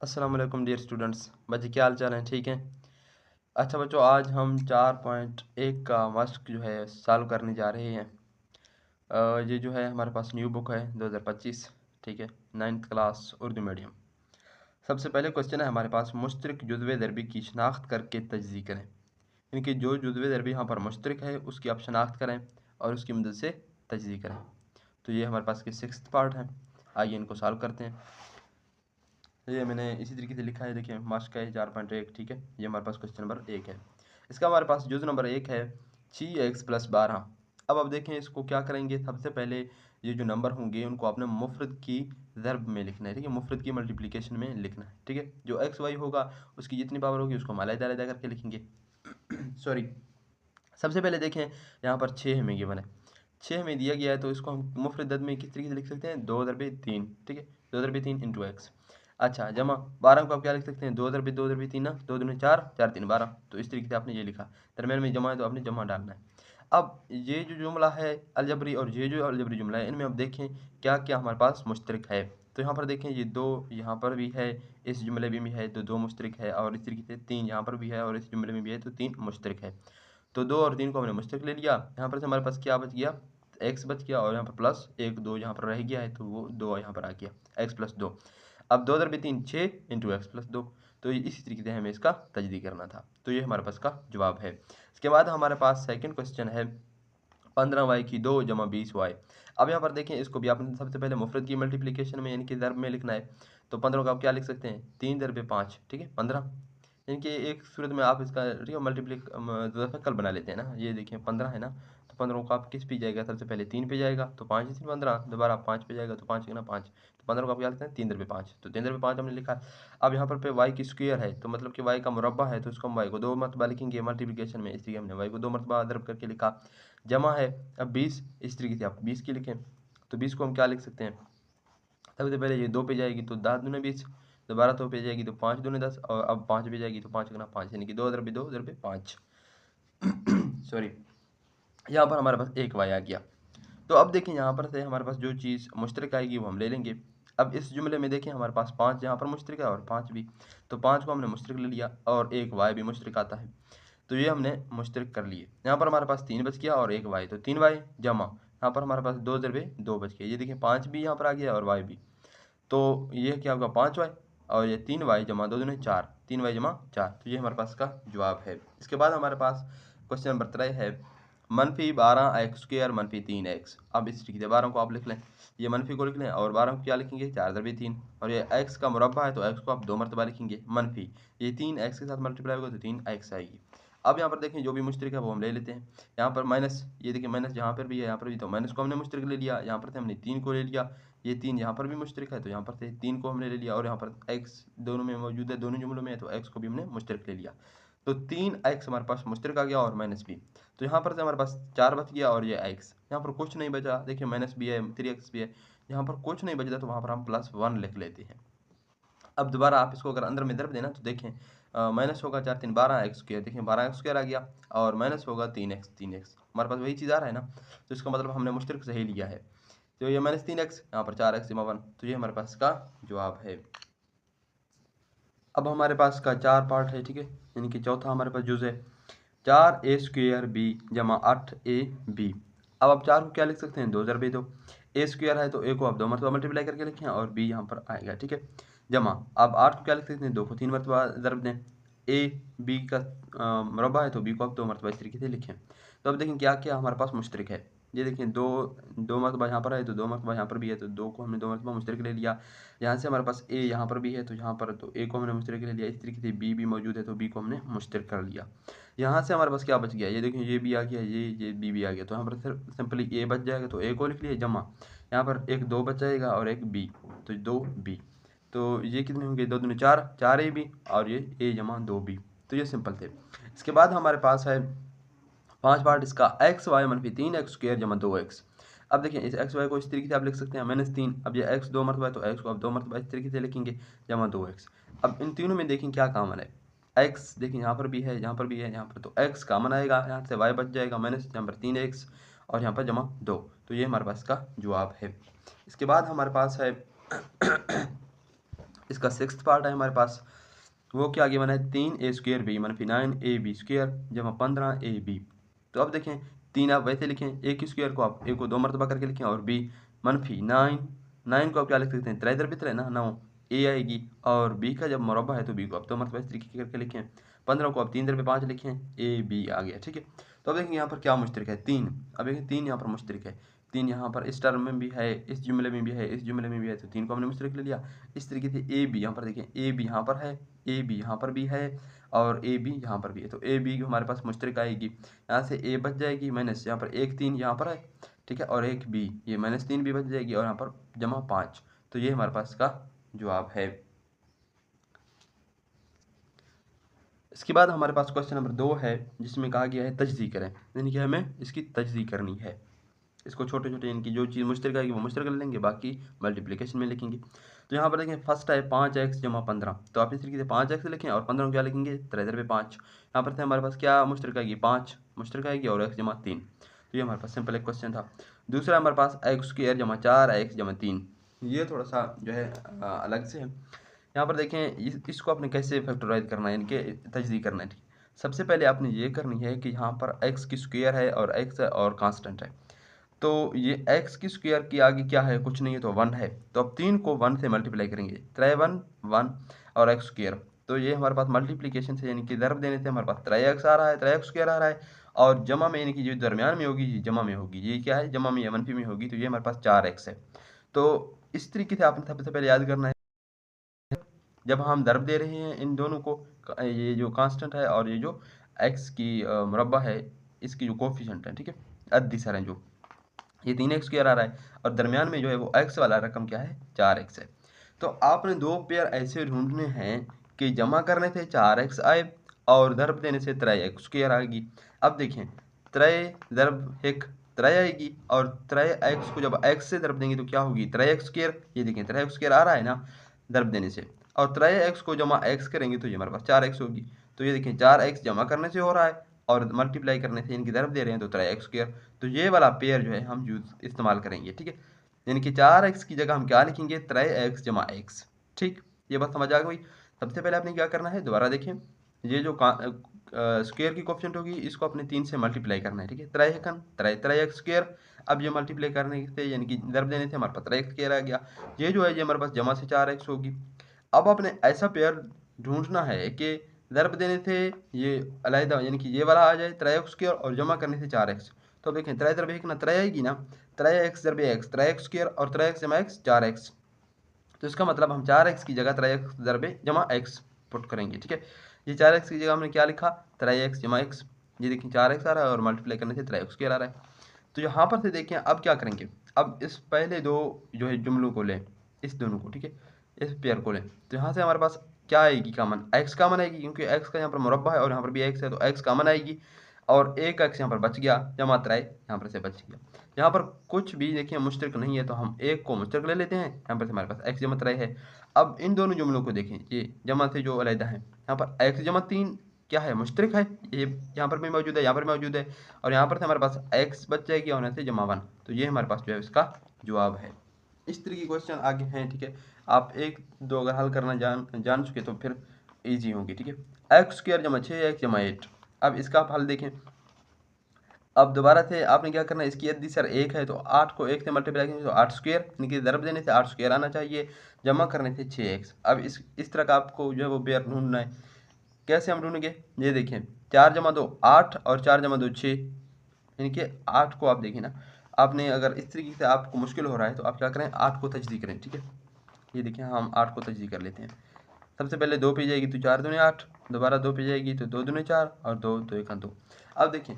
अस्सलाम वालेकुम dear students. बच्चे क्या हाल चाल हैं? ठीक हैं। अच्छा बच्चों, आज हम 4.1 का मस्क जो है सॉल्व करने जा रहे हैं। ये जो है हमारे पास न्यू बुक है 2025। ठीक है, 9th क्लास उर्दू मीडियम। सबसे पहले क्वेश्चन है हमारे पास, मुश्तरक जुज़वे ज़रबी की शनाख्त करके तजज़ी करें। यानी कि जो जुज़वे ज़रबी यहाँ पर मुश्तरक है उसकी आप शनाख्त करें और उसकी मदद से तजज़ी करें। तो ये हमारे पास की 6th पार्ट है। आइए इनको सॉल्व करते हैं। ये मैंने इसी तरीके से लिखा है, देखिए मास्क का है 4.1। ठीक है, ये हमारे पास क्वेश्चन नंबर 1 है। इसका हमारे पास जुज़ नंबर 1 है 6x + 12। अब देखें इसको क्या करेंगे। सबसे पहले ये जो नंबर होंगे उनको आपने मुफ़रद की ज़रब में लिखना है। ठीक है, मुफ़रद की मल्टीप्लिकेशन में लिखना है। ठीक है, जो एक्स वाई होगा उसकी जितनी पावर होगी उसको हम अलग-अलग करके लिखेंगे। सॉरी, सबसे पहले देखें यहाँ पर 6 हमें गिवन है, 6 हमें दिया गया है, तो इसको हम मुफ़रद में किस तरीके से लिख सकते हैं, 2/3। ठीक है, 2/3 इंटू एक्स। अच्छा, जमा 12 को आप क्या लिख सकते हैं, 2/2/3 ना, 2 दूनी 4, 4 3 12। तो इस तरीके से आपने ये लिखा, दरम्यान में जमा है तो आपने जमा डालना है। अब ये जो जुमला है अलजबरी और ये जो अलजबरी जुमला है, इनमें अब देखें क्या क्या हमारे पास मुश्तरक है। तो यहाँ पर देखें ये 2 यहाँ पर भी है, इस जुमले में भी है तो 2 मुश्तरक है, और इस तरीके से 3 यहाँ पर भी है और इस जुमले में भी है तो 3 मुश्तरक है। तो 2 और 3 को हमने मुश्तरक ले लिया। यहाँ पर से हमारे पास क्या बच गया, एक्स बच गया, और यहाँ पर प्लस 1 2 यहाँ पर रह गया है, तो वो 2 यहाँ पर आ गया, एक्स + 2। अब 2/3 6 इंटू एक्स + 2। तो इसी तरीके से हमें इसका तजदी करना था। तो ये हमारे पास का जवाब है। इसके बाद हमारे पास सेकंड क्वेश्चन है 15y की 2 जमा 20y। अब यहाँ पर देखें, इसको भी आपने सबसे पहले मुफ़रद की मल्टीप्लिकेशन में यानी कि ज़रब में लिखना है। तो 15 को आप क्या लिख सकते हैं, 3 × 5। ठीक है, 15। यानी कि एक सूरत में आप इसका ठीक है मुफ़क्कल बना लेते हैं ना। ये देखिए 15 है ना, तो 15 को आप किस पे जाएगा, सबसे पहले 3 पे जाएगा तो 5 3 15, दोबारा 5 पे जाएगा तो 5 ना 5। तो 15 को आप क्या लिखते हैं, 3/5। तो 3/5 हमने लिखा। अब यहाँ पर पे y की स्क्वायर है, तो मतलब कि y का मुरब्बा है, तो इसको हम y को 2 मरतबा लिखेंगे मल्टीप्लिकेशन में। इसलिए हमने y को 2 मरतबा ज़रब करके लिखा। जमा है अब 20, इस तरीके से आप 20 की लिखें। तो 20 को हम क्या लिख सकते हैं, सबसे पहले ये 2 पे जाएगी तो 10 दूनी 20, दोबारा 2 पे जाएगी तो 5 दूनी 10, और अब 5 पे जाएगी तो 5 गुना 5, यानी कि 2/2/5। सॉरी, यहाँ पर हमारे पास एक वाई आ गया। तो अब देखिए यहाँ पर से हमारे पास जो चीज़ मुश्तरक आएगी वो हम ले लेंगे। अब इस जुमले में देखें हमारे पास 5 यहाँ पर मुश्तरक है और 5 भी, तो 5 को हमने मुश्तरक ले लिया और एक वाई भी मुश्तरक आता है, तो ये हमने मुश्तरक कर लिए। यहाँ पर हमारे पास 3 बच गया और एक वाई, तो 3y जमा यहाँ पर हमारे पास 2/2 बच गया। ये देखिए 5 भी यहाँ पर आ गया और y भी, तो ये क्या होगा 5y, और ये 3y जमा 2 दूनी 4, 3y जमा 4। तो ये हमारे पास का जवाब है। इसके बाद हमारे पास क्वेश्चन नंबर 3 है -12x² - 3x। अब इस तरीके से 12 को आप लिख लें, ये मनफी को लिख लें, और 12 को क्या लिखेंगे 4/3, और ये x का मुरब्बा है तो x को आप 2 मरतबा लिखेंगे मनफी, ये 3x के साथ मल्टीप्लाई होगा तो 3x आएगी। अब यहाँ पर देखें जो भी मुश्तरक है वो हम ले लेते हैं। यहाँ पर माइनस, ये देखिए माइनस यहाँ पर भी है यहाँ पर भी, तो माइनस को हमने मुश्तरक ले लिया। यहाँ पर से हमने 3 को ले लिया, ये 3 यहाँ पर भी मुश्तरक है तो यहाँ पर से 3 को हमने ले लिया, और यहाँ पर x दोनों में मौजूद है, दोनों जुमलों में है, तो x को भी हमने मुश्तरक ले लिया। तो 3x हमारे पास मुश्तरक आ गया और माइनस भी, तो यहाँ पर से हमारे पास 4 बच गया, और ये x यहाँ पर कुछ नहीं बचा। देखिए माइनस भी है 3x भी है, यहाँ पर कुछ नहीं बचता, तो वहाँ पर हम +1 लिख लेते हैं। अब दोबारा आप इसको अगर अंदर में ज़रब देना तो देखें माइनस होगा 4 3 12x², देखिए 12x² आ गया, और माइनस होगा 3x हमारे पास वही चीज़ आ रहा है ना, तो इसका मतलब हमने मुश्तरक सही लिया है। तो ये -3x, यहाँ पर 4x जमा 1, तो ये हमारे पास का जवाब है। अब हमारे पास का 4 पार्ट है। ठीक है, यानी कि चौथा हमारे पास जुज़ है 4a² जमा 8ab। अब आप 4 को क्या लिख सकते हैं, 2/2। a² है तो a को आप 2 मरतबा मल्टीप्लाई करके लिखें, और b यहाँ पर आएगा। ठीक है, जमा अब 8 को क्या लिख सकते हैं, 2 को 3 मरतबा ज़रब दें, a b का मुरब्बा है तो b को आप 2 मरतबा इस तरीके से लिखें। तो अब देखें क्या क्या हमारे पास मुश्तरक है। ये देखें 2 मरतबा यहाँ पर है तो 2 मरतबा यहाँ पर भी है, तो 2 को हमने 2 मरतबा मुश्तरक ले लिया। यहाँ से हमारे पास a यहाँ पर भी है तो यहाँ पर तो a को हमने मुश्तरक ले लिया। इस तरीके से b भी मौजूद है तो b को हमने मुश्तरक कर लिया। यहाँ से हमारे पास क्या बच गया, ये देखिए ये भी आ गया, ये b भी आ गया, तो यहाँ पर सिर्फ सिंपली a बच जाएगा, तो a को लिख लिया जमा यहाँ पर एक 2 बच जाएगा और एक b, तो 2b, तो ये कितने होंगे 2 दूनी 4, 4ab, और ये a जमा 2b। तो ये सिंपल थे। इसके बाद हमारे पास है 5 पार्ट इसका xy - 3x² जमा 2x। अब देखिए इस xy को इस तरीके से आप लिख सकते हैं -3। अब ये x 2 मरतबा है तो x को आप 2 मरतबा इस तरीके से लिखेंगे जमा 2x। अब इन तीनों में देखें क्या कॉमन है, x देखिए यहाँ पर भी है, यहाँ पर भी है, यहाँ पर, तो x कॉमन आएगा, यहाँ से y बच जाएगा माइनस, यहाँ पर 3x, और यहाँ पर जमा 2। तो ये हमारे पास का जवाब है। इसके बाद हमारे पास है इसका सिक्स्थ पार्ट है हमारे पास, वो क्या आगे बना है 3a² b मनफी 9ab² जमा 15ab। तो अब देखें 3 आप वैसे लिखें, a की स्क्वायर को आप a को 2 मरतबा करके लिखें और b मनफी 9 को आप क्या लिख सकते हैं, त्रय दर बितर है ना, 9 a आएगी, और b का जब मुरब्बा है तो b को आप 2 मरतबा इस तरीके करके लिखें, 15 को आप 3 दर 5 लिखें, a b आ गया। ठीक है, तो अब देखेंगे यहाँ पर क्या मुश्तरक है, 3। अब देखें 3 यहाँ पर मुश्तरक है, 3 यहाँ पर इस टर्म में भी है, इस जुमले में भी है, इस जुमले में भी है, तो 3 को हमने मुश्तरक ले लिया। इस तरीके से ए बी यहाँ पर देखें, ए बी यहाँ पर है, ए बी यहाँ पर भी है, और ए बी यहाँ पर भी है, तो ए बी हमारे पास मुश्तरक आएगी। यहाँ से ए बच जाएगी माइनस, यहाँ पर 1 3 यहाँ पर है, ठीक है, और 1 बी, ये -3 भी बच जाएगी, और यहाँ पर जमा 5। तो ये हमारे पास इसका जवाब है। इसके बाद हमारे पास क्वेश्चन नंबर 2 है, जिसमें कहा गया है तजज़ी करें, यानी कि हमें इसकी तजज़ी करनी है। इसको छोटे छोटे इनकी जो चीज़ मुश्तरक आएगी वो मुश्तरक ले लेंगे, बाकी मल्टीप्लिकेशन में लिखेंगे। तो यहाँ पर देखें फर्स्ट है 5x जमा 15, तो आप इस तरीके से 5x लिखें और 15 को क्या लिखेंगे, 3 पे 5। यहाँ पर से हमारे पास क्या मुश्तरक आएगी, 5 मुश्तरक आएगी और x जमा 3। तो ये हमारे पास सिंपल एक क्वेश्चन था। दूसरा हमारे पास x² जमा 4x जमा 3, ये थोड़ा सा जो है अलग से है। यहाँ पर देखें इसको आपने कैसे फैक्टराइज करना है, इनके तजज़ी करना है। ठीक, सबसे पहले आपने ये करनी है कि यहाँ पर x की स्क्वायर है और x है और कांस्टेंट है, तो ये x की स्क्वायर की आगे क्या है, कुछ नहीं है, तो 1 है। तो अब 3 को 1 से मल्टीप्लाई करेंगे, 3 1 1 और x², तो ये हमारे पास मल्टीप्लिकेशन से यानी कि ज़रब देने से हमारे पास 3x आ रहा है, 3x² आ रहा है, और जमा में यानी कि जो दरमियान में होगी ये जमा में होगी, ये क्या है जमा में या मनफी में होगी, तो ये हमारे पास 4x है। तो इस तरीके से आपने सबसे पहले याद करना है, जब हम ज़रब दे रहे हैं इन दोनों को, ये जो कांस्टेंट है और ये जो x की मुरब्बा है, इसकी जो कोफिशिएंट है, ठीक है, अद्दी सर है, जो ये 3x² आ रहा है, और दरमियान में जो है वो x वाला रकम क्या है, 4x है। तो आपने दो पेयर ऐसे ढूंढने हैं कि जमा करने से 4x आए और ज़रब देने से 3x² आएगी। अब देखें 3 ज़रब 1 3 आएगी, और 3x को जब x से ज़रब देंगे तो क्या होगी, 3x²। ये देखें 3x² आ रहा है ना ज़रब देने से, और 3x को जमा x करेंगे तो ये हमारे पास 4x होगी। तो ये देखें 4x जमा करने से हो रहा है और मल्टीप्लाई करने से इनकी ज़रब दे रहे हैं, तो 3x²। तो ये वाला पेयर जो है हम यूज़ इस्तेमाल करेंगे। ठीक है, यानी कि 4x की जगह हम क्या लिखेंगे, 3x जमा x। ठीक, ये बात समझ आ गई। सबसे पहले आपने क्या करना है, दोबारा देखें, ये जो स्क्वायर की कोफिशिएंट होगी इसको अपने 3 से मल्टीप्लाई करना है। ठीक है, 3x²। अब ये मल्टीप्लाई करने से यानी कि ज़रब देने से हमारे पास 3x² आ गया। ये जो है ये हमारे पास जमा से 4x होगी। अब आपने ऐसा पेयर ढूंढना है कि ज़रब देने से ये अलहदा यानी कि ये वाला आ जाए 3x² और जमा करने से 4x। तो देखें 3 ज़रब 1 ना 3 आएगी ना, 3x ज़रब x 3x² और 3x जमा x 4x। तो इसका मतलब हम 4x की जगह 3x ज़रब जमा x पुट करेंगे। ठीक है, ये 4x की जगह हमने क्या लिखा, 3x जमा x। ये देखिए 4x आ रहा है और मल्टीप्लाई करने से 3x² आ रहा है। तो यहाँ पर से देखें अब क्या करेंगे, अब इस पहले दो जो है जुमलों को लें, इस दोनों को, ठीक है, इस पेयर को लें, तो यहाँ से हमारे पास क्या आएगी कामन, x कामन आएगी, क्योंकि x का यहाँ पर मुरब्बा है और यहाँ पर भी x है, तो x कामन आएगी, और एक x यहाँ पर बच गया, जमा 3 यहाँ पर से बच गया। यहाँ पर कुछ भी देखिए मुश्तरक नहीं है, तो हम एक को मुश्तरक ले लेते हैं, यहाँ पर से हमारे पास x जमा 3 है। अब इन दोनों जुमलों को देखें, ये जमा से जो अलहदा है, यहाँ पर x जमा 3 क्या है, मुश्तरक है, ये यहाँ पर भी मौजूद है, यहाँ पर मौजूद है, और यहाँ पर से हमारे पास x बच जाएगी और यहाँ से जमा 1। तो ये हमारे पास जो है इसका जवाब है। इस तरह की क्वेश्चन आगे हैं। ठीक है, आप एक दो अगर हल करना जान चुके तो फिर इजी होंगी। ठीक है, x² जमा 6x जमा 8। अब इसका आप हल देखें। अब दोबारा से आपने क्या करना है, इसकी अद्दी सर 1 है, तो 8 को 1 से मल्टीप्लाई करेंगे तो 8² यानी कि ज़रब देने से 8² आना चाहिए, जमा करने से 6x। अब इस तरह का आपको जो है वो पेयर ढूंढना है। कैसे हम ढूंढेंगे, ये देखें 4 जमा 2 8 और 4 जमा 2 6, यानी कि 8 को आप देखें ना, आपने अगर इस तरीके से आपको मुश्किल हो रहा है तो आप क्या करें, 8 को तजज़ी करें। ठीक है, ये देखिए हम 8 को तजज़ी कर लेते हैं। सबसे पहले 2 पे जाएगी तो 4 दूनी 8, दोबारा 2 पे जाएगी तो 2 दूनी 4 और 2 2 1 2। अब देखिए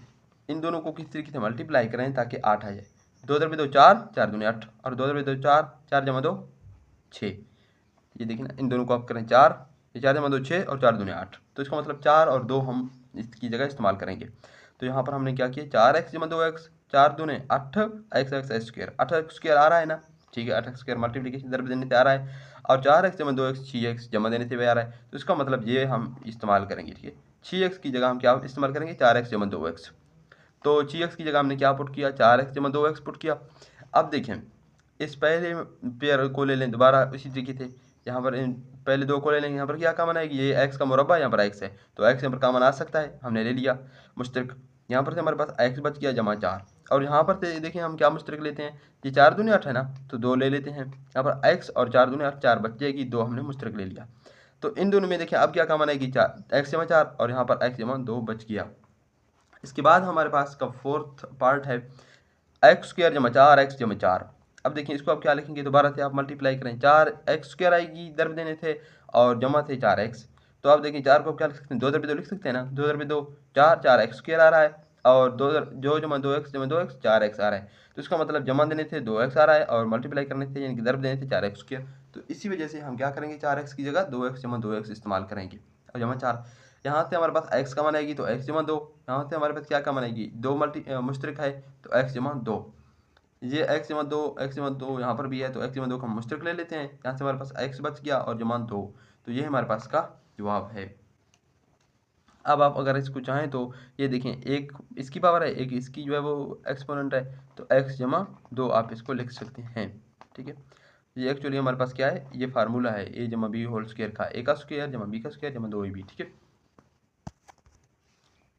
इन दोनों को किस तरीके से मल्टीप्लाई करें ताकि 8 आ जाए। 2 दर 2 4, 4 दूनी 8, और 2 दर 2 4, 4 जमा 2 6। ये देखिए ना, इन दोनों को आप करें 4, ये 4 जमा 2 6 और 4 दूनी 8, तो इसका मतलब 4 और 2 हम इसकी जगह इस्तेमाल करेंगे। तो यहाँ पर हमने क्या किया, 4x जमा 2x, 4 दूने 8 x² 8x² आ रहा है ना, ठीक है, 8x² मल्टीप्लिकेशन ज़रब देने से आ रहा है, और 4x जमा 2x 6x जमा देने से भी आ रहा है, तो इसका मतलब ये हम इस्तेमाल करेंगे। ठीक है, 6x की जगह हम क्या इस्तेमाल करेंगे, 4x जमा 2x। तो 6x की जगह हमने क्या पुट किया, 4x जमा 2x पुट किया। अब देखें इस पहले पेयर को ले लें दोबारा उसी तरीके से, यहाँ पर पहले दो को ले लेंगे। यहाँ पर क्या कॉमन आएगी, ये एक्स का मुरब्बा यहाँ पर एक्स है, तो एक्स यहाँ पर कॉमन आ सकता है, हमने ले लिया मुश्तरक। यहाँ पर से हमारे पास एक्स बच गया जमा 4, और यहाँ पर से देखिए हम क्या मुश्तरक लेते हैं, ये 4 दूनी 8 है ना, तो 2 ले लेते हैं। यहाँ पर एक्स और 4 दूनी 8, 4 बच जाएगी, 2 हमने मुश्तरक ले लिया। तो इन दोनों में देखिए अब क्या कॉमन आएगी, 4 एक्स जमा 4, और यहाँ पर एक्स जमा 2 बच गया। इसके बाद हमारे पास का फोर्थ पार्ट है एक्स स्क्वायर जमा 4 एक्स जमा 4। अब देखिए इसको आप क्या लिखेंगे, दोबारा से आप मल्टीप्लाई करें, 4 एक्स स्क्वायर आएगी, दरब देने थे, और जमा थे 4 एक्स। तो आप देखिए 4 को क्या लिख सकते हैं, 2 दरबे 2 लिख सकते हैं ना, 2 दरबे 2 4, 4 एक्स स्क्वायर आ रहा है, और जो जमा 2 एक्स जमा 2 एक्स 4 एक्स आ रहा है। तो इसका मतलब जमा देने थे 2 एक्स आ रहा है, और मल्टीप्लाई करने थे यानी कि दरब देने थे 4 एक्स स्क्वायर। तो इसी वजह से हम क्या करेंगे, 4 एक्स की जगह 2 एक्स जमा 2 एक्स इस्तेमाल करेंगे, और जमा 4। यहाँ से हमारे पास एक्स कॉमन आएगी तो एक्स जमा 2, यहाँ से हमारे पास क्या कॉमन आएगी, 2 मुश्तरक है तो एक्स जमा 2। ये एक्स जमा 2 एक्स जमा 2 यहाँ पर भी है, तो एक्स जमा 2 का हम मुश्तरक ले लेते हैं, यहाँ से हमारे पास एक्स बच गया और जमा 2। तो ये हमारे पास का जवाब है। अब आप अगर इसको चाहें तो ये देखें, एक इसकी पावर है, एक इसकी जो है वो एक्सपोनेंट है, तो एक्स जमा 2 आप इसको लिख सकते हैं। ठीक है, ये एक्चुअली हमारे पास क्या है, ये फार्मूला है ए जमा बी होल स्क्वायर का, ए का स्क्वायर जमा बी का स्क्वायर जमा 2ab। ठीक है,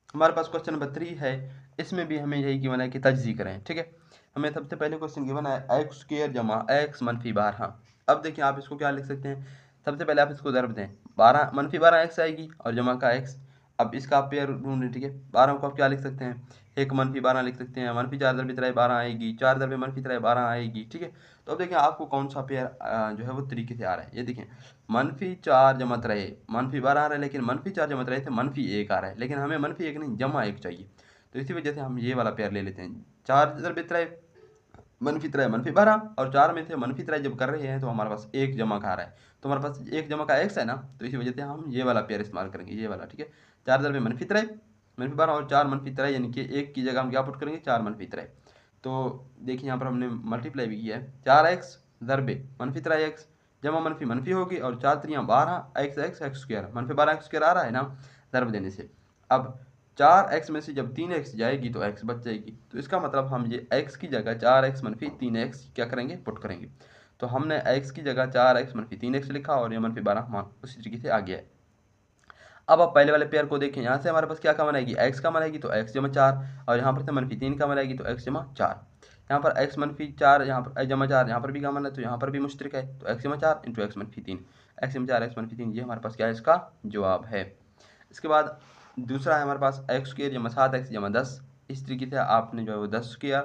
हमारे पास क्वेश्चन नंबर 3 है, इसमें भी हमें यही गिवन है कि तजज़ी करें। ठीक है, हमें सबसे पहले क्वेश्चन गिवन है एक्स स्क्वायर जमा एक्स मनफी 12। अब देखिए आप इसको क्या लिख सकते हैं, सबसे पहले आप इसको ज़रब दें, 12 मनफी 12 एक्स आएगी और जमा का एक्स। अब इसका आप पेयर ढूंढें। ठीक है, 12 को आप क्या लिख सकते हैं, एक मनफी 12 लिख सकते हैं, मनफी 4 दरबे तरह 12 आएगी, 4 दरबे मनफी तरह 12 आएगी। ठीक है, तो अब देखिए आपको कौन सा पेयर जो है वो तरीके से आ रहा है। ये देखें, मनफी 4 जमा रहे, मनफी 12 आ रहा है, लेकिन मनफी 4 जमा रहे थे मनफी 1 आ रहा है, लेकिन हमें मनफी 1 नहीं जमा 1 चाहिए। तो इसी वजह से हम ये वाला पेयर ले लेते हैं, 4 दरबे तरह मनफी तरह मनफी 12, और 4 में से मनफी तरह जब कर रहे हैं तो हमारे पास 1 जमा का आ रहा है, तो हमारे पास 1 जमा का एक्स है ना, तो इसी वजह से हम ये वाला पेयर इस्तेमाल करेंगे, ये वाला। ठीक है, 4 दरबे मनफी तरह मनफी 12 और 4 मनफी तरह, यानी कि 1 की जगह हम क्या पुट करेंगे, 4 मनफी तरह। तो देखिए यहाँ पर हमने मल्टीप्लाई भी किया है, 4 एक्स दरबे मनफी तरह एक्स जमा मनफी मनफी होगी, और 4 त्रियाँ 12 एक्स एक्स एक्स स्क्वायर, मनफी 12 एक्स स्क्वायर आ रहा है ना दरब देने से। अब 4 एक्स में से जब 3 एक्स जाएगी तो एक्स बच जाएगी, तो इसका मतलब हम ये एक्स की जगह 4 एक्स मनफी 3 एक्स क्या करेंगे, पुट करेंगे। तो हमने एक्स की जगह 4 एक्स मनफी 3 एक्स लिखा, और ये मनफी 12 मान उसी तरीके से आ गया है। अब आप पहले वाले पेयर को देखें, यहाँ से हमारे पास क्या कॉमन आएगी, एक्स कॉमन आएगी तो एक्स जमा 4, और यहाँ पर से मनफी 3 कॉमन आएगी तो एक्स जमा 4। यहाँ पर एक्स मनफी 4, यहाँ पर जमा 4, यहाँ पर भी कॉमन है तो यहाँ पर भी मुश्तरक है, तो एक्स जमा 4 इंटू एक्स मनफी 3, एक्स जमा 4 एक्स मनफी 3, ये हमारे पास क्या है, इसका जवाब है। इसके बाद दूसरा है हमारे पास एक्स स्क्वायर जमा 7 एक्स जमा 10। इस तरीके से आपने जो है वो 10 किया,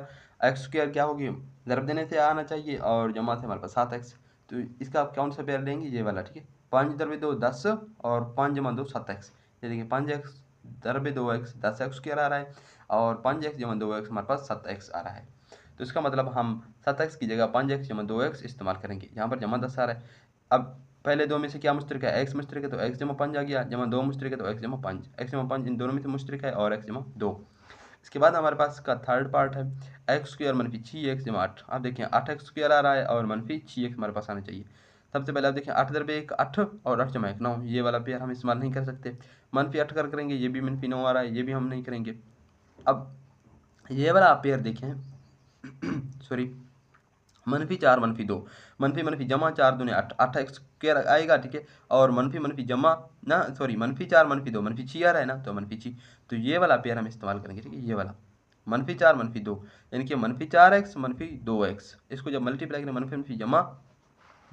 एक्स स्क्वायर क्या होगी, ज़रब देने से आना चाहिए, और जमा से हमारे पास 7 एक्स। तो इसका आप कौन सा पेयर लेंगे, ये वाला। ठीक है, 5 दरबे 2 10, और 5 जमा 2 7 एक्स। ये देखिए 5 एक्स दरबे 2 एक्स 10 एक्स स्क्वायर आ रहा है, और 5 एक्स जमा 2 एक्स हमारे पास 7 एक्स आ रहा है। तो इसका मतलब हम 7 एक्स की जगह 5 एक्स जमा 2 एक्स इस्तेमाल करेंगे। यहाँ पर जमा 10 आ रहा है, अब पहले दो में से क्या मुश्तरक है, एक्स मुश्तरक है तो एक्स जमा 5 आ गया, जमा 2 मुश्तरक है तो एक्स जमा 5, एक्स जमा 5 इन दोनों में से मुश्तरक है, और एक्स जमा 2। इसके बाद हमारे पास का थर्ड पार्ट है एक्स स्क्वायर मनफी 6 एक्स जमा 8। आप देखिए 8 एक्स स्क्वायर आ रहा है, और मनफी 6 एक्स हमारे पास आना चाहिए। सबसे पहले आप देखिए 8 दरबे 1 8, और 8 जमा 1 9, ये वाला पेयर हम इस्तेमाल नहीं कर सकते। मनफी 8 कर करेंगे, ये भी मनफी 9 आ रहा है, ये भी हम नहीं करेंगे। अब ये वाला आप पेयर देखें सॉरी, मनफी 4 मनफी 2, मनफी मनफी जमा 4 दूनी 8, 8 एक्स स्क्वायर आएगा। ठीक है, और मनफी मनफी जमा ना सॉरी मनफी 4 मनफी 2 मनफी 6 आ रहा है ना, तो मनफी 6, तो ये वाला पेयर हम इस्तेमाल करेंगे। ठीक है, ये वाला मनफी 4 मनफी 2, यानी कि मनफी 4 एक्स मनफी 2 एक्स, इसको जब मल्टीप्लाई करें मनफी मनफी जमा,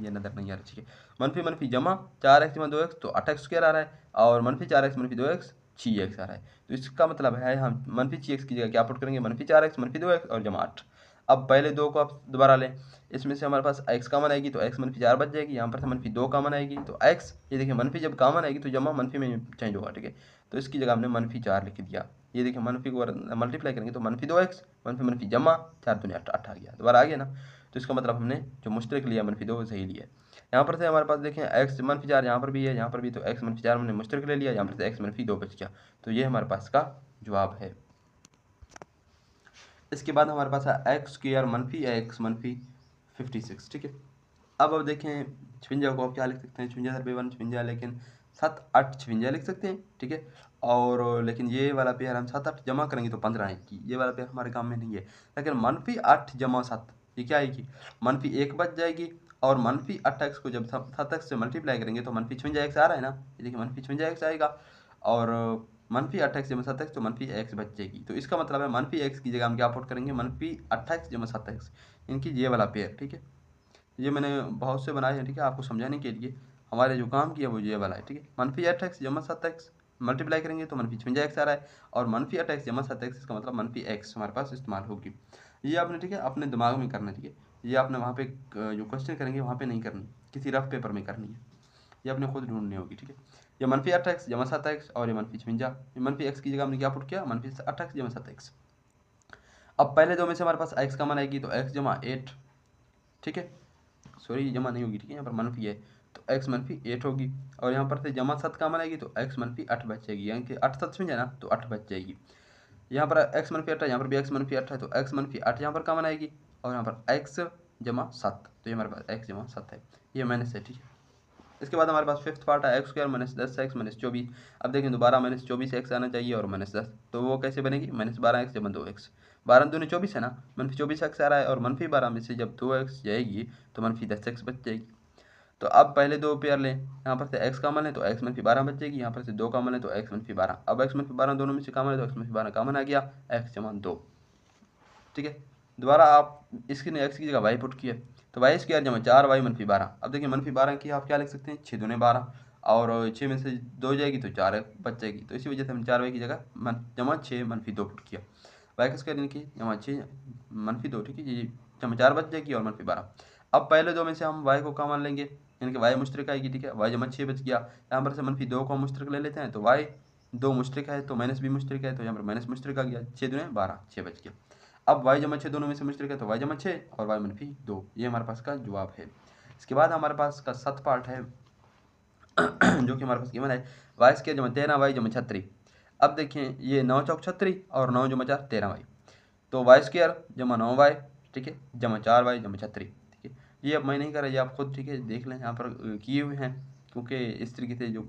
ये नज़र नहीं आ रहा। ठीक है, मनफी मनफी जमा 4 एक्स जमा 2 एक्स, तो 8 एक्स स्क्वायर आ रहा है, और मनफी 4 एक्स मनफी 2 एक्स 6 एक्स आ रहा है। तो इसका मतलब है हम मनफी 6 एक्स की जगह क्या पुट करेंगे, मनफी 4 एक्स मनफी 2 एक्स और जमा 8। अब पहले दो को आप दोबारा लें, इसमें से हमारे पास एक्स कॉमन आएगी तो एक्स मनफी 4 बच जाएगी, यहाँ पर से मनफी 2 कॉमन आएगी तो एक्स, ये देखिए मनफी जब कॉमन आएगी तो जमा मनफी में चेंज होगा। ठीक है, तो इसकी जगह हमने मनफी 4 लिख दिया। ये देखिए मनफी को मल्टीप्लाई करेंगे तो मनफी 2 एक्स मनफी मनफी जमा 4 दूनी 8 8 आ गया, दोबारा आ गया ना। तो इसका मतलब हमने जो मुश्तरक लिया मनफी 2 सही लिया। यहाँ पर से हमारे पास देखें एक्स मनफी 4 यहाँ पर भी है, यहाँ पर भी, तो एक्स मनफी 4 हमने मुश्तरक ले लिया, यहाँ पर से एक्स मनफी 2 बच गया, तो ये हमारे पास का जवाब है। इसके बाद हमारे पास है एक्स स्क्वायर मनफी एक्स मनफी 56। ठीक है, अब देखें 56 को आप क्या लिख सकते हैं, 56 दरबे 1 56, लेकिन 7 8 56 लिख सकते हैं। ठीक है, और लेकिन ये वाला पेयर हम 7 8 जमा करेंगे तो 15 आएगी, ये वाला पेयर हमारे काम में नहीं है। लेकिन मनफी 8 जमा 7 ये क्या आएगी, मनफी 1 बच जाएगी, और मनफी 8x को जब 7x से मल्टीप्लाई करेंगे तो मनफी 56x आ रहा है ना, ये देखिए मनफी 56x आएगा, और मनफी 8x जमा 7x तो मनफी x बचेगी। तो इसका मतलब है मनफी x की जगह हम क्या पुट करेंगे, मनफी 8x जमा 7x, इनकी ये वाला पेयर, ठीक है। ये मैंने बहुत से बनाए हैं, ठीक है, आपको समझाने के लिए। हमारे जो काम किया वो ये वाला है, ठीक है। मनफी 8x जमा 7x मल्टीप्लाई करेंगे तो मनफी 56x आ रहा है, और मनफी 8x जमा 7x इसका मतलब मनफी x हमारे पास इस्तेमाल होगी। ये आपने, ठीक है, अपने दिमाग में करना है, ठीक है। ये आपने वहाँ पे जो क्वेश्चन करेंगे वहाँ पे नहीं करनी, किसी रफ पेपर में करनी है, ये आपने खुद ढूंढनी होगी, ठीक है। ये मनफी 8x जमा 7x और ये मनफी 56, ये मनफी x की जगह हमने क्या पुट किया, मनफी 8x जमा 7x। अब पहले दो में से हमारे पास x कॉमन आएगी तो x जमा 8, ठीक है, सॉरी जमा नहीं होगी, ठीक है, यहाँ पर मनफी है तो x मनफी 8 होगी, और यहाँ पर से जमा 7 कॉमन आएगी तो x मनफी 8 बच जाएगी, यानी कि 8 7 में जाना तो 8 बच जाएगी। यहाँ पर x मनफी 8 है, यहाँ पर भी x मनफी 8 है तो x मनफी 8 यहाँ पर कॉमन आएगी, और यहाँ पर x जमा 7, तो ये हमारे पास x जमा 7 है, ये माइनस है, ठीक है। इसके बाद हमारे पास फिफ्थ पार्ट है x square minus 10x minus 24। अब देखें दोबारा माइनस 24x आना चाहिए और माइनस 10, तो वो कैसे बनेगी, माइनस 12x जमा 2x, 12 दूनी 24 है ना, मनफी 24x आ रहा है, और मनफी 12 में से जब 2x जाएगी तो मनफी 10x बच जाएगी। तो अब पहले दो पेयर लें, यहाँ पर से x कॉमन है तो x मनफी 12 बच जाएगी, यहाँ पर से 2 कॉमन है तो x मनफी 12, अब x मनफी 12 दोनों में से कॉमन है तो x मनफी 12 कॉमन आ गया, x जमा 2, ठीक है। दोबारा आप इसकी x की जगह y पुट किया तो वाई स्क्वायर जमा 4y मनफी 12। अब देखिए मनफी 12 की आप क्या लिख सकते हैं, 6 दूने 12, और 6 में से 2 जाएगी तो 4 बच जाएगी, तो इसी वजह से हम 4y की जगह जमा 6 मनफी 2 पुट किया, वाई का स्क्वायर यानी कि जमा 6 मनफी 2, ठीक है, ये जमा 4 बच जाएगी और मनफी 12। अब पहले दो में से हम y को कॉमन लेंगे, यानी कि y मुश्तरक आएगी, ठीक है, y जमा 6 बच गया, यहाँ पर से मनफी 2 को मुश्तरक ले लेते हैं तो y 2 मुश्तरक है तो माइनस भी मुश्तरक है, तो यहाँ पर माइनस मुश्तरक आ गया, 6 दूने 12, 6 बच गया। अब y जमा 6 दोनों में से मुश्तरक है तो y जमा 6 और y मनफी 2, ये हमारे पास का जवाब है। इसके बाद हमारे पास का 7 पार्ट है जो कि हमारे पास गिवन है वाई स्क्वायर जमा 13y जमा 36। अब देखें ये 9 चौक 36 और 9 जमा 4 13y, तो वाई स्क्वायर जमा 9y, ठीक है, जमा 4y जमा 36, ठीक है। ये अब मैं नहीं कर रहा, ये आप खुद, ठीक है, देख लें, यहाँ पर किए हुए हैं, क्योंकि इस तरीके से जो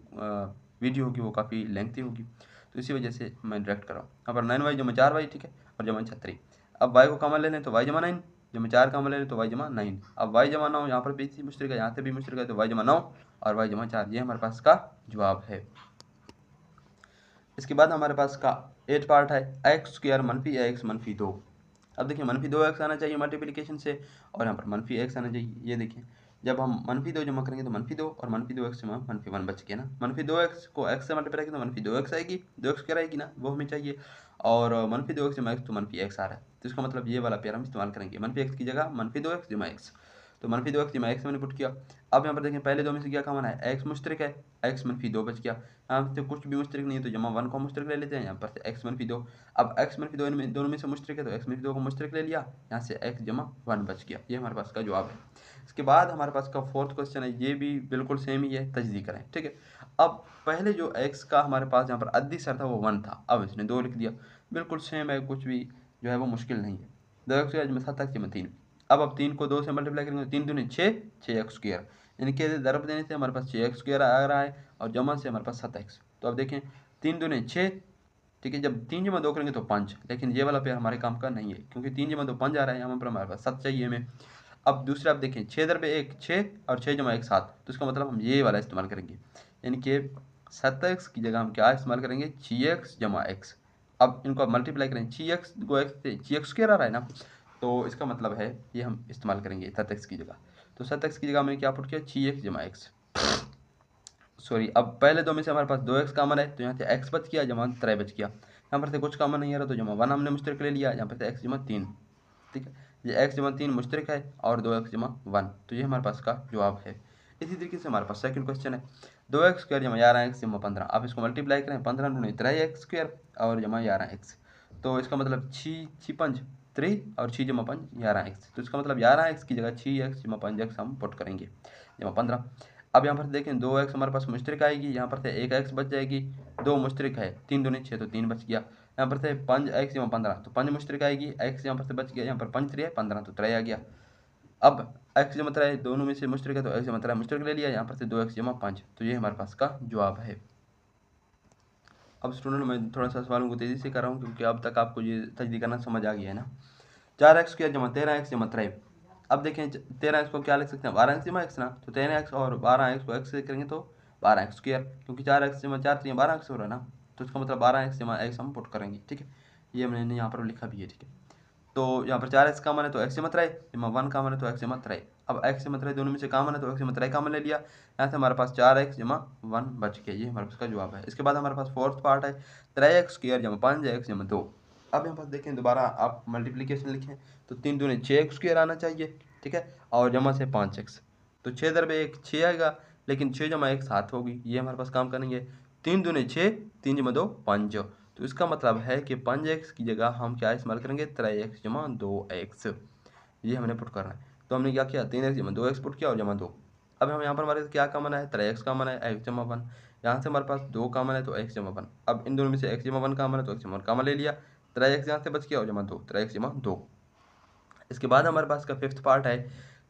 वीडियो होगी वो काफ़ी लेंथी होगी, तो इसी वजह से मैं डायरेक्ट कर रहा हूँ। यहाँ पर 9y जमा 4y, ठीक है, और जमा 36। अब y को कॉमन ले लें तो y जमा 9, जमा 4 कॉमन ले लें तो y जमा 9। अब y जमा 9 यहाँ पर भी मुश्तरक है, यहाँ से भी मुश्तरक है तो y जमा 9 और y जमा 4, ये हमारे पास का जवाब है। इसके बाद हमारे पास का 8 पार्ट है एक्स स्क्वायर मनफी x मनफी 2। अब देखिए मनफी 2x आना चाहिए मल्टीप्लिकेशन से, और यहाँ पर मनफी x आना चाहिए। ये देखिए जब हम मनफी 2 जमा करेंगे तो मनफी 2 और मनफी 2x जमा मनफी 1 बच गया ना, मनफी 2x को x से मल्टीप्लाई करेंगे तो मनफी 2x आएगी, 2x क्या आएगी ना, वो हमें चाहिए, और मनफी 2x जमा x तो मनफी x आ रहा है, तो इसका मतलब ये वाला पेयर हम इस्तेमाल करेंगे, मनफी x की जगह मनफी 2x जमा x, तो मनफी 2x जमा x मैंने पुट किया। अब यहाँ पर देखें पहले दो में से क्या कॉमन है, x मुश्तरक है, x मनफी 2 बच गया, यहाँ से कुछ भी मुश्तरक नहीं है तो जमा 1 को मुश्तरक ले लेते हैं, यहाँ पर से x मनफी 2, अब x मनफी 2 दोनों में से मुश्तरक है तो x मनफी 2 को मुश्तरक ले लिया, यहाँ से x जमा 1 बच गया, ये हमारे पास का जवाब है। इसके बाद हमारे पास का फोर्थ क्वेश्चन है, ये भी बिल्कुल सेम ही है, तजदी करें, ठीक है। अब पहले जो x का हमारे पास यहाँ पर अद्दी सर था वो 1 था, अब इसने 2 लिख दिया, बिल्कुल सेम है, कुछ भी जो है वो मुश्किल नहीं है। 2x में 7 जमा 3, अब 3 को 2 से मल्टीप्लाई करेंगे, 3 दूनी 6, 6x स्क्वायर, यानी कि ज़रब देने से हमारे पास 6x स्क्वायर आ रहा है, और जमा से हमारे पास 7x। तो अब देखें 3 दूनी 6, ठीक है, जब 3 जमा 2 करेंगे तो 5, लेकिन ये वाला पेयर हमारे काम का नहीं है, क्योंकि 3 जमा 2 5 आ रहा है, यहाँ पर हमारे पास 7 चाहिए हमें। अब दूसरा आप देखें 6 दर पे 1 6 और 6 जमा 1 7, तो इसका मतलब हम ये वाला इस्तेमाल करेंगे, यानी कि 7x की जगह हम क्या इस्तेमाल करेंगे, 6x जमा x। अब इनको आप मल्टीप्लाई करें, 6x को x से 6x स्क्वायर आ रहा है ना, तो इसका मतलब है ये हम इस्तेमाल करेंगे 7x की जगह, तो 7x की जगह मैंने क्या पुट किया, 6x जमा x, सॉरी। अब पहले दो में से हमारे पास 2x कॉमन है तो यहाँ से x बच गया, जमा 3 बच गया, यहाँ पर से कुछ कॉमन नहीं आ रहा तो जमा 1 हमने मुश्तरक ले लिया, यहाँ पर से x जमा 3, ठीक है, ये x जमा 3 मुश्तरक है और 2x जमा 1, तो ये हमारे पास का जवाब है। इसी तरीके से हमारे पास सेकंड क्वेश्चन है 2x स्क्वायर जमा 11x जमा 15। आप इसको मल्टीप्लाई करें, 15 दूनी 3x स्क्वायर और जमा 11x, तो इसका मतलब 6 5 3 और 6 जमा 5 11x, तो इसका मतलब 11x की जगह 6x जमा 5x हम पुट करेंगे, जमा 15। अब यहाँ पर देखें 2x हमारे पास मुश्तरक आएगी, यहाँ पर से 1x बच जाएगी, 2 मुश्तरक है, 3 दूनी 6 तो 3 बच गया, यहाँ पर से 5x जमा 15 तो 5 मुश्तरक आएगी, x यहाँ पर से बच गया, यहाँ पर 5 3 है 15 तो 3 आ गया। अब x जमा 3 दोनों में से मुश्तरक है तो x जमा 3 मुश्तरक ले लिया, यहाँ पर से 2x जमा 5, तो ये हमारे पास का जवाब है। अब स्टूडेंट मैं थोड़ा सा सवालों को तेज़ी से कर रहा हूँ, क्योंकि अब तक आपको ये तजदी करना समझ आ गया है ना। 4x स्क्वायर जमा 13x जमा 3। अब देखें 13x को क्या लिख सकते हैं 12x जमा x ना, तो 13x और 12x को x से करेंगे तो 12x स्क्वायर, क्योंकि 4x जमा 4 तो 12x हो रहा है ना, तो इसका मतलब 12x जमा x हम पुट करेंगे। ठीक है, ये मैंने यहाँ पर लिखा भी है। ठीक है, तो यहाँ पर 4x कामन है तो x जमा 3 जमा 1 कामन है तो x जमा 3। अब x जमा 3 दोनों में से कामन है तो x जमा 3 कामन ले लिया, यहाँ से हमारे पास 4x जमा 1 बच गया। ये हमारे पास का जवाब है। इसके बाद हमारे पास फोर्थ पार्ट है 3x स्क्वायर जमा 5x जमा 2। अब यहाँ पर देखें दोबारा आप मल्टीप्लीकेशन लिखें तो 3 दूनी 6x स्क्वायर आना चाहिए। ठीक है, और जमा से 5x, तो 6 दर पे 1 6 आएगा, लेकिन 6 जमा 1 7 होगी। ये हमारे पास काम करेंगे 3 दूनी 6 3 जमा 2 5, तो इसका मतलब है कि 5x की जगह हम क्या इस्तेमाल करेंगे 3x जमा 2x। ये हमने पुट करना है, तो हमने क्या किया 3x जमा 2x पुट किया और जमा 2। अब हम यहाँ पर हमारे क्या कामन है 3x कामन है x जमा 1, यहाँ से हमारे पास 2 कामन है तो x जमा 1। अब इन दोनों में से x जमा 1 कामन है तो x जमा 1 कामन ले लिया, 3x यहाँ से बच गया और जमा 2 3x जमा 2। इसके बाद हमारे पास का फिफ्थ पार्ट है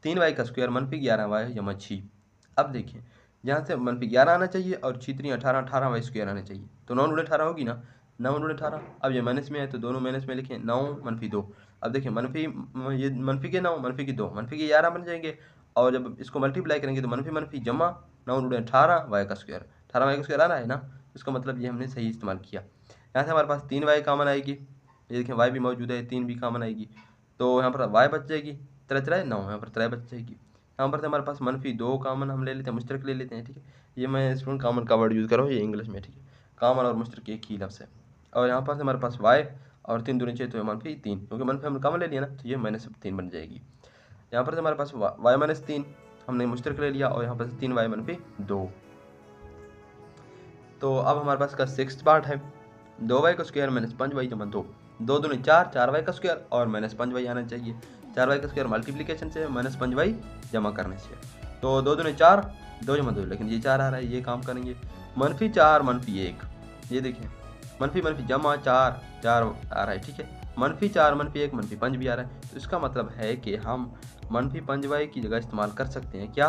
3y का स्क्वायर मनफी 11y जमा 6। अब देखिए यहाँ से मनफी 11 आना चाहिए और 6 3 18 18y स्क्वायर आना चाहिए, तो 9 गुणे 18 होगी ना, 9 गुणे 18। अब ये माइनस में है तो दोनों माइनस में लिखें 9 मनफी 2। अब देखिए मनफी ये मनफी के 9 मनफी की 2 मनफी के 11 बन जाएंगे, और जब इसको मल्टीप्लाई करेंगे तो मनफी मनफी जमा 9 गुणे 18 y का स्क्वायर, 18y का स्क्वायर आ रहा है ना, इसका मतलब ये हमने सही इस्तेमाल किया। यहाँ से हमारे पास 3y कामन आएगी, ये देखें y भी मौजूद है 3 भी कामन आएगी, तो यहाँ पर y बच जाएगी 3 3 9, यहाँ पर 3 बच जाएगी। यहाँ पर से हमारे पास मनफी 2 कामन हम ले लेते हैं, मुश्तरक ले लेते हैं। ठीक है, ये मैं स्टूडेंट कामन का वर्ड यूज़ कर रहा हूँ, ये इंग्लिश में। ठीक है, कामन और मुश्तरक एक ही लफ्ज़ है। और यहाँ पर से हमारे पास y और 3 दूनी 6 तो मनफी 3, क्योंकि मनफी हमने कामन ले लिया ना, तो ये -3 बन जाएगी। यहाँ पर से हमारे पास y -3 हमने मुश्तरक ले लिया, और यहाँ पर 3y मनफी 2। तो अब हमारे पास का सिक्स्थ पार्ट है 2y का स्क्वायर -5y जमा 2। 2 दूनी 4 4y का स्क्वायर और -5y आना चाहिए। 4y का स्क्वायर मल्टीप्लिकेशन से -5y जमा करने से, तो 2 दूनी 4 2 जमा 2, लेकिन ये 4 आ रहा है, ये काम करेंगे -4 मनफी 1। ये देखिए मनफी मनफी जमा 4 4 आ रहा है। ठीक है, -4 मनफी 1 मनफी 5 भी आ रहा है, तो इसका मतलब है कि हम -5y की जगह इस्तेमाल कर सकते हैं क्या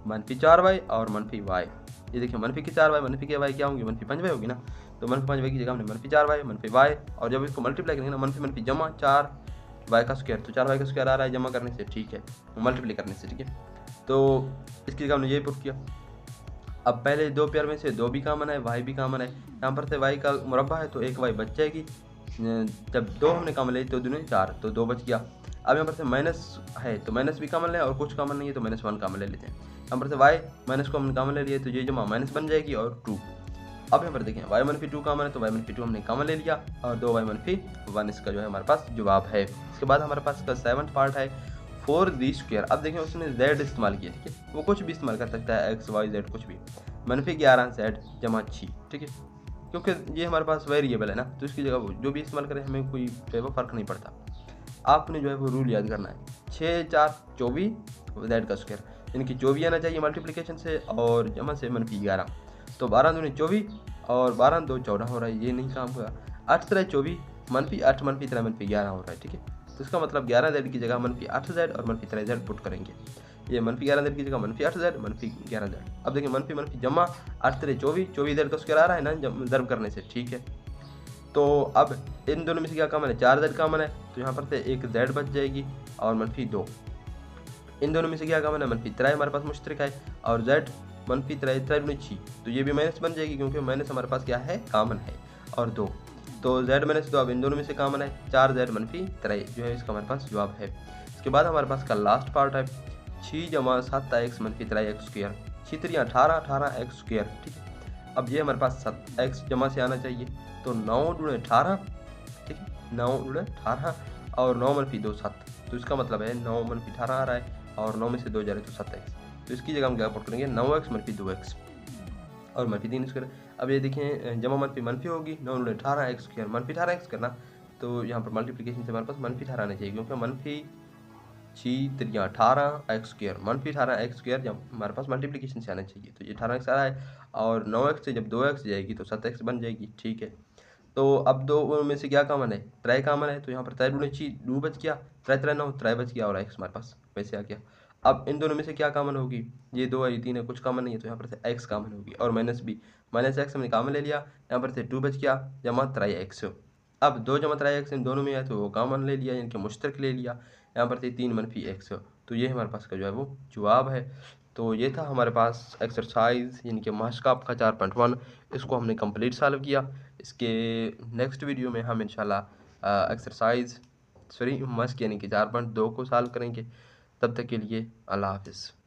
-4y और -y। ये देखिए मनफी की 4y मनफी के y क्या होंगी -5y होगी ना, तो -5y की जगह हमने -4y -y, और जब इसको मल्टीप्लाई करेंगे ना मनफी मनफी जमा 4y का स्क्वायर, तो 4y का स्क्वायर आ रहा है जमा करने से। ठीक है, मल्टीप्लाई करने से। ठीक है, तो इसकी जगह हमने ये पुट किया। अब पहले दो पेयर में से 2 भी कामन है, y भी कामन है, यहाँ पर से y का मुरब्बा है तो एक y बच जाएगी। जब 2 हमने कामन ले तो दोनों 4, तो 2 बच गया। अब यहाँ पर से माइनस है तो माइनस भी कामन ले, और कुछ कामन नहीं है तो -1 कामन ले लेते हैं। यहाँ पर से y माइनस को हमने कामन ले लिया, तो ये जमा माइनस बन जाएगी और 2। अब यहाँ पर देखें y मनफी 2 कामन है तो y मनफी 2 हमने कामन ले लिया, और 2y मनफी 1 इसका जो है हमारे पास जवाब है। इसके बाद हमारे पास का सेवंथ पार्ट है 4z स्क्वायर। अब देखें उसने z इस्तेमाल किया। ठीक है, वो कुछ भी इस्तेमाल कर सकता है, x y z कुछ भी, -11z जमा 6। ठीक है, क्योंकि ये हमारे पास वेरिएबल है ना, तो इसकी जगह वो जो भी इस्तेमाल करें हमें कोई फ़र्क नहीं पड़ता। आपने जो है वो रूल याद करना है 6 4 24 z का स्क्वायर, यानी कि 24 आना चाहिए मल्टीप्लिकेशन से, और जमा से -11, तो 12 दूनी 24 और 12 2 14 हो रहा है, ये नहीं काम हुआ। 8 3 24 -8 -3 -11 हो रहा है। ठीक है, तो इसका मतलब 11z की जगह -8z और -3z पुट करेंगे। ये -11z की जगह -8z -11z। अब देखिए मनफी मनफी जमा 8 3 24 24z का स्क्वायर आ रहा है ना ज़र्ब करने से। ठीक है, तो अब इन दोनों में से क्या कामन है 4z कामन है, तो यहाँ पर से एक z बच जाएगी और -2। इन दोनों में से क्या कामन है -3 हमारे पास मुश्तरक है, और z -3 3 दूनी 6, तो ये भी माइनस बन जाएगी, क्योंकि माइनस हमारे पास क्या है कामन है, और 2, तो z -2 अब इन दोनों में से कामन है 4z -3 जो है इसका हमारे पास जवाब है। इसके बाद हमारे पास का लास्ट पार्ट है 6 जमा 7x -3x square, 6 3 18 18x square. ठीक है, अब ये हमारे पास 7x जमा से आना चाहिए, तो 9 दूनी 18। ठीक है, 9 दूनी 18 और 9 -2 7, तो इसका मतलब है 9 -18 आ रहा है, और 9 में से 2 जा रहे तो 7x, तो इसकी जगह हम क्या पुट करेंगे 9x -2x और -3 स्क्वायर। अब ये देखें जमा मनफी होगी 9 दूनी 18x स्क्वायर, -18x करना, तो यहाँ पर मल्टीप्लिकेशन से हमारे पास -18 आना चाहिए, क्योंकि मनफी 6 3 18x स्क्वायर -18x स्क्वायर जब हमारे पास मल्टीप्लिकेशन से आना चाहिए, तो ये 18x आ रहा है, और 9x से जब 2x जाएगी तो 7x बन जाएगी। ठीक है, तो अब 2 में से क्या कामन है 3 कामन है, तो यहाँ पर 3 दूनी 6 2 बच गया, 3 3 9 3 बच गया, और x हमारे पास वैसे आ गया। अब इन दोनों में से क्या कामन होगी, ये 2 है ये 3 है, कुछ कामन नहीं है, तो यहाँ पर से x कामन होगी, और माइनस भी -x हमने कामन ले लिया, यहाँ पर से 2 बच गया जमा 3x। अब 2 जमा 3x इन दोनों में है तो वो कामन ले लिया, यानी कि मुश्तरक ले लिया, यहाँ पर से 3 -x, तो ये हमारे पास का जो है वो जवाब है। तो ये था हमारे पास एक्सरसाइज यानी कि मश्क आपका 4.1, इसको हमने कंप्लीट सॉल्व किया। इसके नेक्स्ट वीडियो में हम इंशाल्लाह एक्सरसाइज मश्क यानी कि 4.2 को सॉल्व करेंगे। तब तक के लिए अल्लाह हाफिज़।